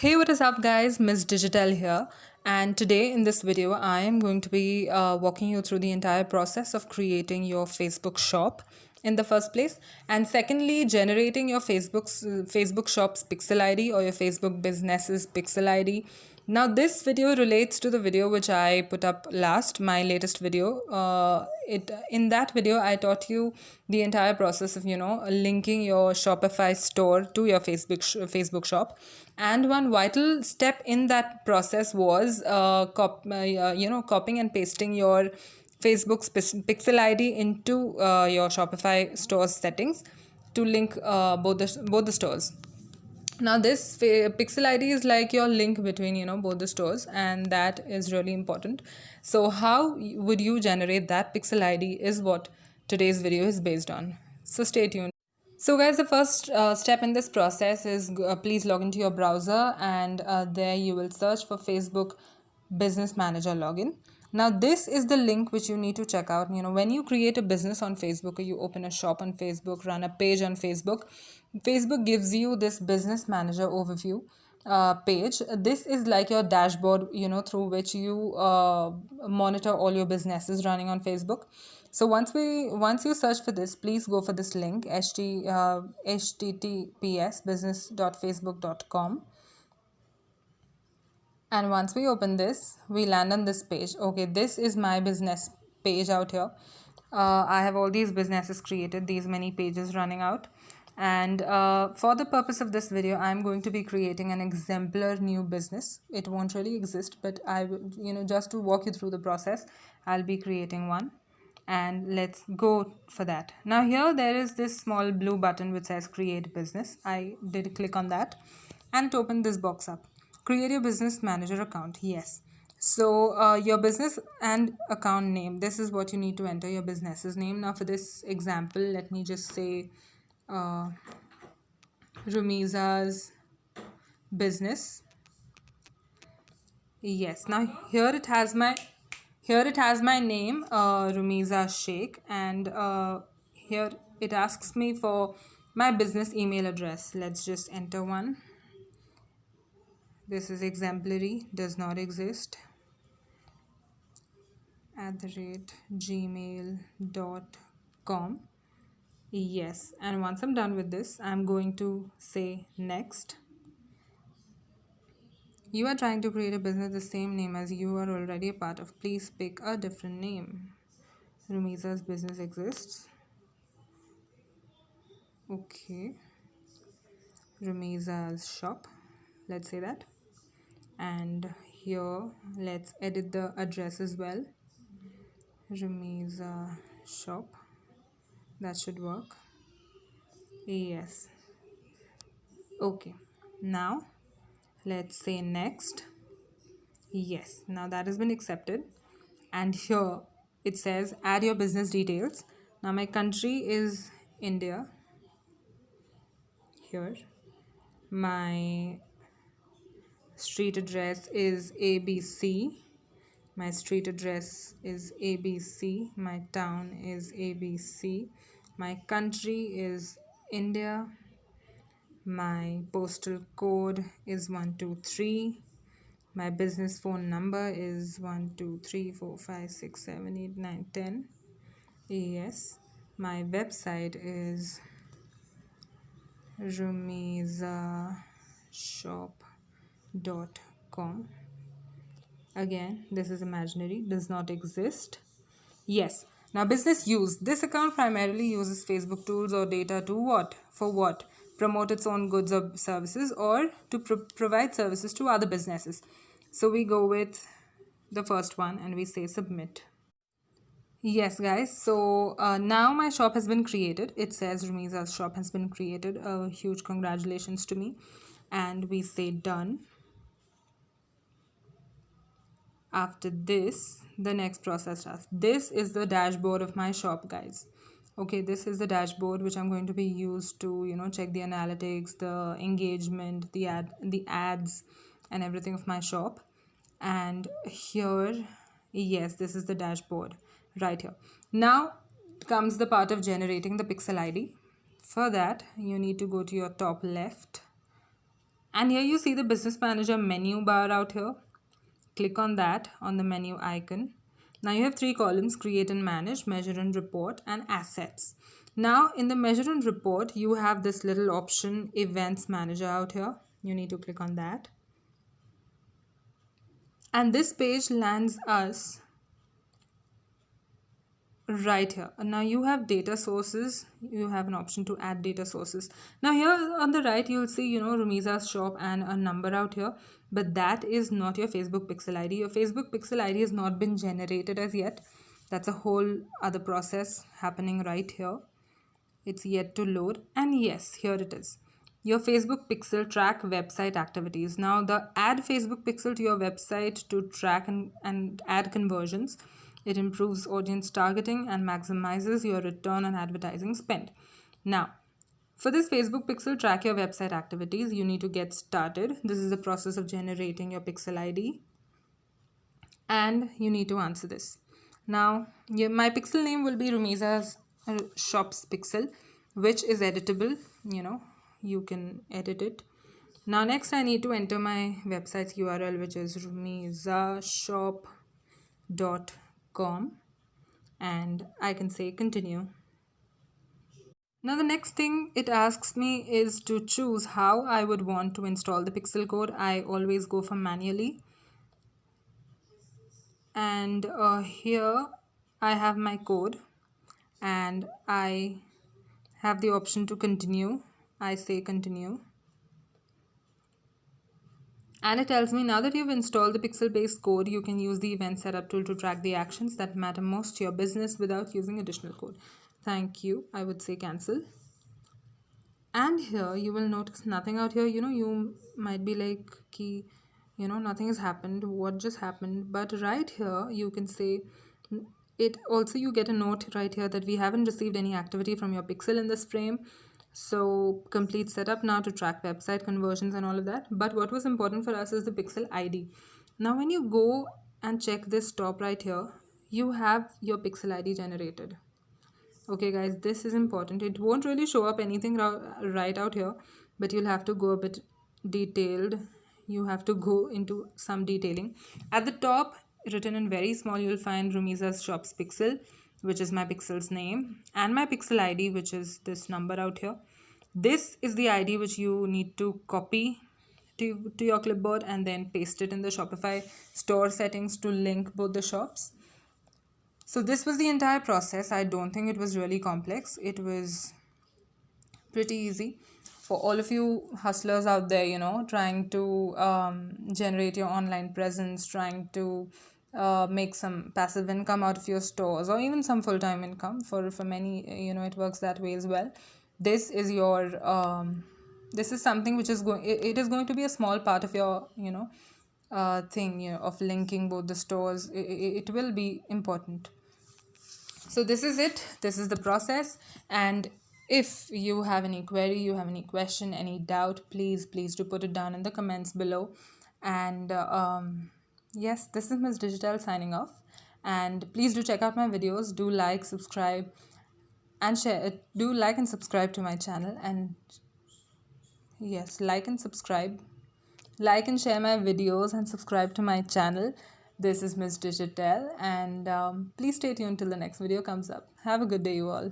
Hey, what is up, guys? Miss Digital here, and today in this video, I am going to be walking you through the entire process of creating your Facebook shop in the first place, and secondly, generating your Facebook shop's pixel ID or your Facebook business's pixel ID. Now, this video relates to the video which I put up last, my latest video. It in that video, I taught you the entire process of linking your Shopify store to your Facebook shop, and one vital step in that process was copying and pasting your Facebook's pixel ID into your Shopify store's settings to link both the stores. Now this pixel ID is like your link between both the stores, and that is really important. So how would you generate that pixel ID is what today's video is based on. So stay tuned. So guys, the first step in this process is please log into your browser, and there you will search for Facebook Business Manager login. Now this is the link which you need to check out. When you create a business on Facebook or you open a shop on Facebook, run a page on Facebook, Facebook gives you this Business Manager overview page. This is like your dashboard, through which you monitor all your businesses running on Facebook. So once you search for this, please go for this link https business.facebook.com. And once we open this, we land on this page. Okay, this is my business page out here. I have all these businesses created, these many pages running out. And for the purpose of this video, I'm going to be creating an exemplar new business. It won't really exist, but I will, just to walk you through the process, I'll be creating one. And let's go for that. Now here there is this small blue button which says create business. I did click on that and open this box up. Create your business manager account. Yes. So your business and account name, this is what you need to enter, your business's name. Now for this example, let me just say Rumiza's business. Yes. Now here it has my name, Rumiza Sheikh, and here it asks me for my business email address. Let's just enter one. This is exemplary, does not exist, @gmail.com. Yes, and once I'm done with this, I'm going to say next. You are trying to create a business the same name as you are already a part of. Please pick a different name. Rumiza's business exists. Okay. Rumiza's shop. Let's say that. And here, let's edit the address as well. Rumiza shop. That should work. Yes. Okay. Now, let's say next. Yes. Now that has been accepted. And here it says add your business details. Now my country is India. Here. My street address is ABC. My street address is ABC. My town is ABC. My country is India. My postal code is 123. My business phone number is 1 2 3 4 5 6 7 8 9 10. Yes. My website is rumizashop.com. Again, this is imaginary, does not exist. Yes. Now business use. This account primarily uses Facebook tools or data to what? For what? Promote its own goods or services, or to provide services to other businesses. So we go with the first one and we say submit. Yes, guys. So now my shop has been created. It says Rumiza's shop has been created. A huge congratulations to me. And we say done. After this, the next process starts. This is the dashboard of my shop, guys. Okay, this is the dashboard which I'm going to be used to check the analytics, the engagement, the ads and everything of my shop. And here, yes, this is the dashboard right here. Now comes the part of generating the pixel ID. For that, you need to go to your top left And here you see the business manager menu bar out here. Click on that on the menu icon. Now you have three columns: create and manage, measure and report, and assets. Now in the measure and report, you have this little option events manager out here. You need to click on that. And this page lands us right here. Now you have data sources. You have an option to add data sources. Now here on the right, you'll see, Rumiza's shop and a number out here, but that is not your Facebook pixel ID. Your Facebook pixel ID has not been generated as yet. That's a whole other process happening right here. It's yet to load. And yes, here it is. Your Facebook pixel track website activities. Now the add Facebook pixel to your website to track and add conversions. It improves audience targeting and maximizes your return on advertising spend. Now, for this Facebook pixel track your website activities, you need to get started. This is the process of generating your pixel ID. And you need to answer this. Now, my pixel name will be Rumiza's Shops Pixel, which is editable. You can edit it. Now, next I need to enter my website's URL, which is rumizashop.com, and I can say continue. Now the next thing it asks me is to choose how I would want to install the pixel code. I always go for manually. And here I have my code and I have the option to continue. I say continue. And it tells me now that you've installed the pixel based code, you can use the event setup tool to track the actions that matter most to your business without using additional code. Thank you. I would say cancel. And here you will notice nothing out here. You might be like, key, nothing has happened. What just happened? But right here you can say it. Also you get a note right here that we haven't received any activity from your pixel in this frame. So complete setup now to track website conversions and all of that. But what was important for us is the pixel ID. Now when you go and check this top right here, you have your pixel ID generated. Okay guys, this is important. It won't really show up anything right out here, but you'll have to go a bit detailed. You have to go into some detailing. At the top, written in very small, you'll find Rumiza's Shops Pixel, which is my pixel's name, and my pixel ID, which is this number out here. This is the ID which you need to copy to your clipboard and then paste it in the Shopify store settings to link both the shops. So this was the entire process. I don't think it was really complex. It was pretty easy for all of you hustlers out there, trying to generate your online presence, trying to make some passive income out of your stores, or even some full-time income. For many, it works that way as well. This is your this is something which is going, it is going to be a small part of your thing, of linking both the stores. It will be important. So this is it. This is the process. And if you have any query, you have any question, any doubt, please do put it down in the comments below. And yes, this is Ms. Digital signing off. And please do check out my videos. Do like, subscribe, and share. Do like and subscribe to my channel. And yes, like and subscribe. Like and share my videos and subscribe to my channel. This is Ms. Digital, and please stay tuned till the next video comes up. Have a good day, you all.